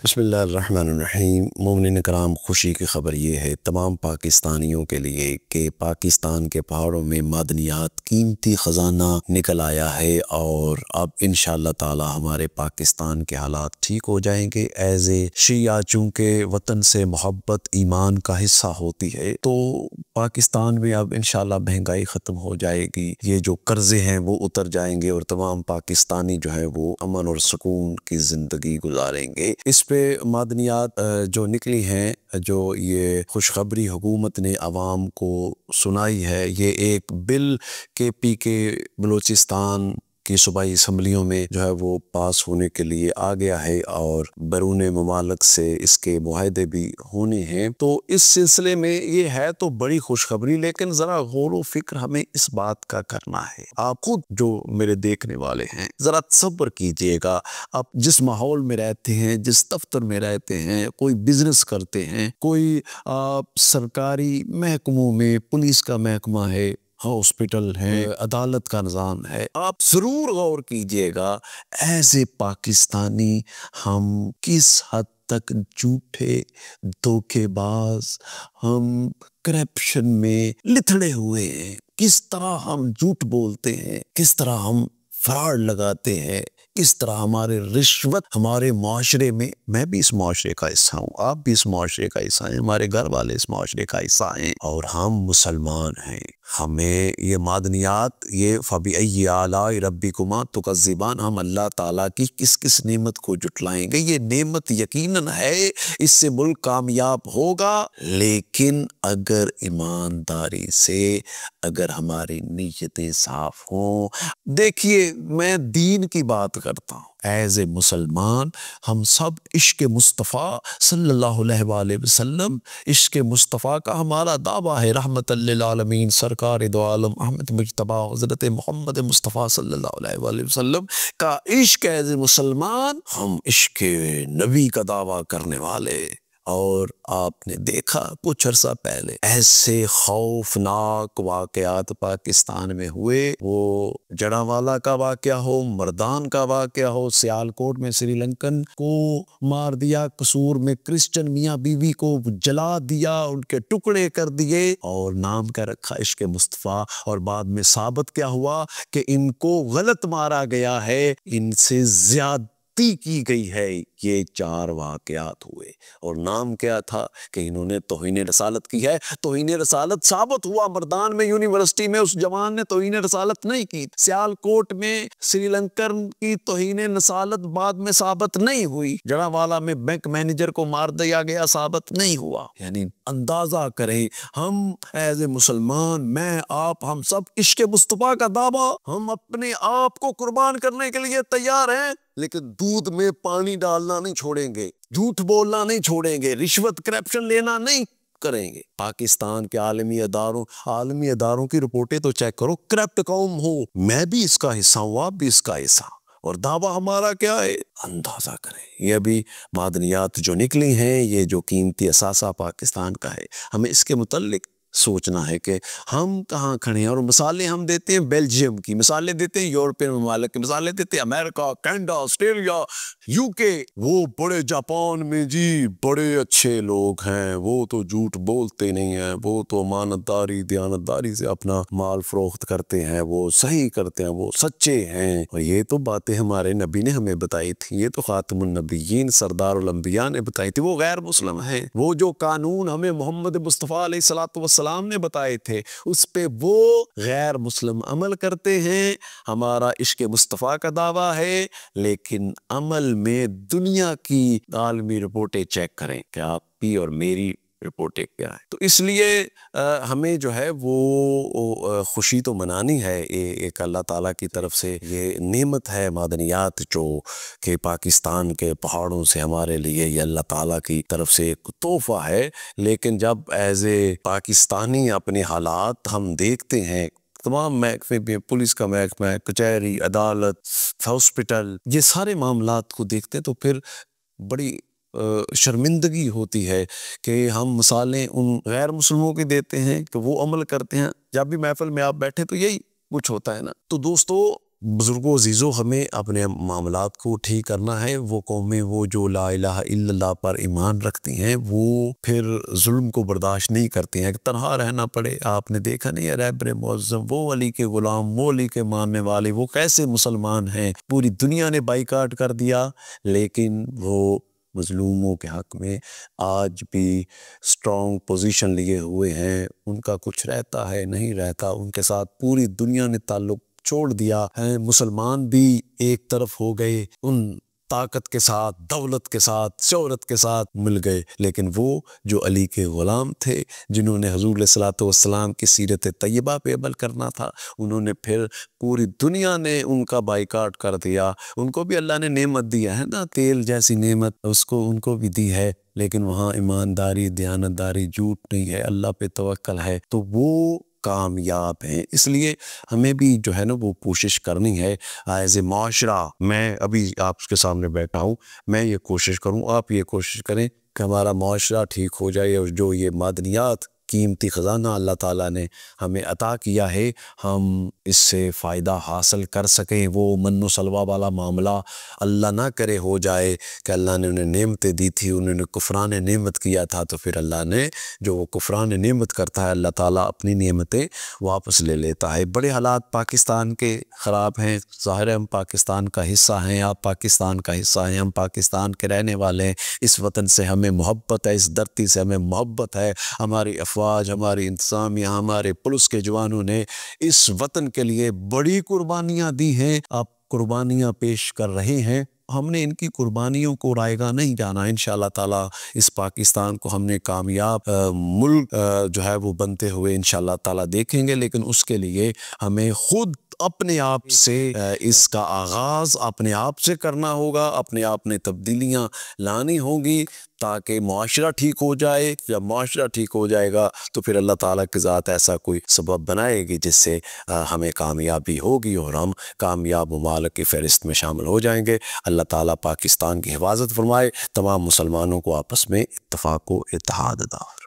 बिस्मिल्लाहिर्रहमानिर्रहीम। मोमिनीन कराम, खुशी की ख़बर ये है तमाम पाकिस्तानियों के लिए कि पाकिस्तान के पहाड़ों में मादनियात कीमती ख़जाना निकल आया है और अब इंशाअल्लाह ताला हमारे पाकिस्तान के हालात ठीक हो जाएंगे। एज़ ए शिया चूँकि वतन से मोहब्बत ईमान का हिस्सा होती है तो पाकिस्तान में अब इंशाअल्लाह महंगाई ख़त्म हो जाएगी, ये जो कर्ज़े हैं वो उतर जाएंगे और तमाम पाकिस्तानी जो है वो अमन और सुकून की ज़िंदगी गुजारेंगे। इस पे मादनियात जो निकली हैं, जो ये खुशखबरी हुकूमत ने आवाम को सुनाई है, ये एक बिल KP के बलूचिस्तान की सूबाई असम्बलियों में जो है वो पास होने के लिए आ गया है और बैरून ममालिक से इसके मुआहदे भी होने हैं। तो इस सिलसिले में ये है तो बड़ी खुशखबरी, लेकिन ज़रा गौर व फिक्र हमें इस बात का करना है। आप खुद जो मेरे देखने वाले हैं ज़रा सब्र कीजिएगा। आप जिस माहौल में रहते हैं, जिस दफ्तर में रहते हैं, कोई बिजनेस करते हैं, कोई सरकारी महकमों में पुलिस का महकमा है, हॉस्पिटल है, अदालत का निज़ाम है, आप ज़रूर गौर कीजिएगा एज़ ए पाकिस्तानी हम किस हद तक झूठे धोखेबाज, हम करप्शन में लिथड़े हुए हैं, किस तरह हम झूठ बोलते हैं, किस तरह हम फ्रॉड लगाते हैं, किस तरह हमारे रिश्वत हमारे माशरे में, मैं भी इस माशरे का हिस्सा हूँ, आप भी इस माशरे का हिस्सा हैं, हमारे घर वाले इस माशरे का हिस्सा हैं और हम मुसलमान हैं। हमें ये मादनियात, ये फ़बिअय्यि आलाइ रब्बिकुमा तुकज़्ज़िबान, हम अल्लाह ताला की किस किस नेमत को जुटलाएंगे। ये नेमत यकीनन है, इससे मुल्क कामयाब होगा, लेकिन अगर ईमानदारी से, अगर हमारी नीयतें साफ हों। देखिए, मैं दीन की बात करता हूँ, एज़ ए मुसलमान हम सब इश्क़ मुस्तफ़ा सल्लल्लाहु अलैहि वसल्लम, इश्क़ मुस्तफ़ा का हमारा दावा है। रहमतल लिल आलमीन सरकार दो आलम अहमद मुज्तबा हज़रत मोहम्मद मुस्तफ़ा सल्लल्लाहु अलैहि वसल्लम का इश्क़, एज़ ए मुसलमान हम इश्क़ नबी का दावा करने वाले। और आपने देखा कुछ अर्सा पहले ऐसे खौफनाक वाक़यात पाकिस्तान में हुए, वो जड़ावाला का वाक़या हो, मर्दान का वाक़या हो, सियालकोट में श्रीलंकन को मार दिया, कसूर में क्रिश्चियन मियाँ बीवी को जला दिया, उनके टुकड़े कर दिए और नाम क्या रखा, इश्क़ मुस्तफ़ा। और बाद में साबित क्या हुआ कि इनको गलत मारा गया है, इनसे ज़्यादती की गई है। ये 4 वाक़यात हुए और नाम क्या था कि इन्होंने तौहीन रसालत की है। तौहीन रसालत साबित हुआ, मर्दान में यूनिवर्सिटी में उस जवान ने तौहीन रसालत नहीं की, सियालकोट में श्रीलंकन की तौहीन रसालत बाद में साबित नहीं हुई, जड़ावाला में बैंक मैनेजर को मार दिया गया, साबित नहीं हुआ। यानी अंदाज़ा करें, हम एज ए मुसलमान, मैं आप, हम सब इश्क़ मुस्तफ़ा का दावा, हम अपने आप को कुर्बान करने के लिए तैयार हैं, लेकिन दूध में पानी डालना नहीं छोड़ेंगे, झूठ बोलना नहीं छोड़ेंगे, रिश्वत करप्शन लेना नहीं करेंगे। पाकिस्तान के आलमी अदारों की रिपोर्टें तो चेक करो, करप्ट कौम हो, मैं भी इसका हिस्सा हूँ, आप भी इसका हिस्सा, और दावा हमारा क्या है, अंदाज़ा करें। ये अभी मादनियात जो निकली हैं, ये जो कीमती असासा पाकिस्तान का है, हमें इसके मुतल्लिक सोचना है कि हम कहाँ खड़े हैं। और मिसालें हम देते हैं बेल्जियम की, मिसालें देते हैं यूरोपियन ममालिक की, मिसालें देते हैं अमेरिका, कनाडा, ऑस्ट्रेलिया, UK, वो बड़े जापान में जी बड़े अच्छे लोग हैं, वो तो झूठ बोलते नहीं हैं, वो तो अमानतदारी दयानतदारी से अपना माल फरोख्त करते हैं, वो सही करते हैं, वो सच्चे हैं। और ये तो बातें हमारे नबी ने हमें बताई थी, ये तो खातमुन नबीयीन सरदारुल अंबिया ने बताई थी। वो गैर मुस्लिम हैं, वो जो कानून हमें मोहम्मद मुस्तफ़ा अलैहिस्सलातु वस्सलाम ने बताए थे उस पे वो गैर मुस्लिम अमल करते हैं। हमारा इश्क़ मुस्तफ़ा का दावा है, लेकिन अमल में दुनिया की आलमी रिपोर्टें चेक करें कि आपकी और मेरी रिपोर्टें क्या है। तो इसलिए हमें जो है वो खुशी तो मनानी है, एक अल्लाह ताला की तरफ से ये नेमत है मादनियात जो कि पाकिस्तान के पहाड़ों से हमारे लिए ये अल्लाह ताला की तरफ से एक तोहफ़ा है। लेकिन जब एज़ ए पाकिस्तानी अपने हालात हम देखते हैं, तमाम महकमे में, पुलिस का महकमा, कचहरी, अदालत, हॉस्पिटल, ये सारे मामलात को देखते हैं तो फिर बड़ी शर्मिंदगी होती है कि हम मिसालें उन गैर मुस्लिमों की देते हैं कि वो अमल करते हैं। जब भी महफिल में आप बैठे तो यही कुछ होता है ना। तो दोस्तों, بزرگوں عزیزوں ہمیں اپنے معاملات کو ٹھیک کرنا ہے۔ وہ قومیں وہ جو لا الہ الا اللہ پر ایمان رکھتی ہیں وہ پھر ظلم کو برداشت نہیں کرتی ہیں کہ تنہا رہنا پڑے۔ آپ نے دیکھا نہیں ہے رہبر معظم، وہ علی کے غلام، وہ علی کے ماننے والے، وہ کیسے مسلمان ہیں، پوری دنیا نے بائیکاٹ کر دیا، لیکن وہ مظلوموں کے حق میں آج بھی سٹرونگ پوزیشن لیے ہوئے ہیں۔ ان کا کچھ رہتا ہے نہیں رہتا، ان کے ساتھ پوری دنیا نے تعلق چھوڑ دیا ہے۔ مسلمان بھی ایک طرف ہو گئے، ان طاقت کے ساتھ، دولت کے ساتھ، شہرت کے ساتھ مل گئے، لیکن وہ جو علی کے غلام تھے، جنہوں نے حضور علیہ الصلوۃ والسلام کی سیرت طیبہ پہ عمل کرنا تھا، انہوں نے پھر پوری دنیا نے ان کا بائیکاٹ کر دیا۔ ان کو بھی اللہ نے نعمت دیا ہے نا، تیل جیسی نعمت اس کو ان کو بھی دی ہے، لیکن وہاں ایمانداری، دیانتداری، جھوٹ نہیں ہے، اللہ پہ توکل ہے، تو وہ کامیاب ہیں۔ اس لیے ہمیں بھی جو ہے نا وہ کوشش کرنی ہے ایز اے معاشرہ۔ میں ابھی آپ کے سامنے بیٹھا ہوں، میں یہ کوشش کروں، آپ یہ کوشش کریں کہ ہمارا معاشرہ ٹھیک ہو جائے، اور جو یہ معدنیات قیمتی خزانہ اللہ تعالیٰ نے ہمیں عطا کیا ہے، ہم اس سے فائدہ حاصل کر سکیں۔ وہ من و سلوہ والا معاملہ اللہ نہ کرے ہو جائے کہ اللہ نے انہیں نعمتیں دی تھی، انہوں نے کفران نعمت کیا تھا، تو پھر اللہ نے جو وہ کفران نعمت کرتا ہے، اللہ تعالیٰ اپنی نعمتیں واپس لے لیتا ہے۔ بڑے حالات پاکستان کے خراب ہیں، ظاہر ہے ہم پاکستان کا حصہ ہیں، آپ پاکستان کا حصہ ہیں، ہم پاکستان کے رہنے والے ہیں، اس وطن سے ہمیں محبت ہے، اس دھرتی سے ہمیں محبت ہے۔ ہماری افواج، ہماری انتظامیہ، ہمارے پولیس کے جوانوں نے اس وطن کے لیے بڑی قربانیاں دی ہیں، آپ قربانیاں پیش کر رہے ہیں، ہم نے ان کی قربانیوں کو رائیگاں نہیں جانا۔ انشاءاللہ تعالیٰ اس پاکستان کو ہم نے کامیاب ملک جو ہے وہ بنتے ہوئے انشاءاللہ تعالیٰ دیکھیں گے، لیکن اس کے لیے ہمیں خود اپنے آپ سے اس کا آغاز اپنے آپ سے کرنا ہوگا، اپنے آپ نے تبدیلیاں لانی ہوں گی تاکہ معاشرہ ٹھیک ہو جائے۔ جب معاشرہ ٹھیک ہو جائے گا تو پھر اللہ تعالیٰ کی ذات ایسا کوئی سبب بنائے گی جس سے ہمیں کامیابی ہوگی اور ہم کامیاب ممالک کی فہرست میں شامل ہو جائیں گے۔ اللہ تعالیٰ پاکستان کی حفاظت فرمائے، تمام مسلمانوں کو آپس میں اتفاق و اتحاد عطا۔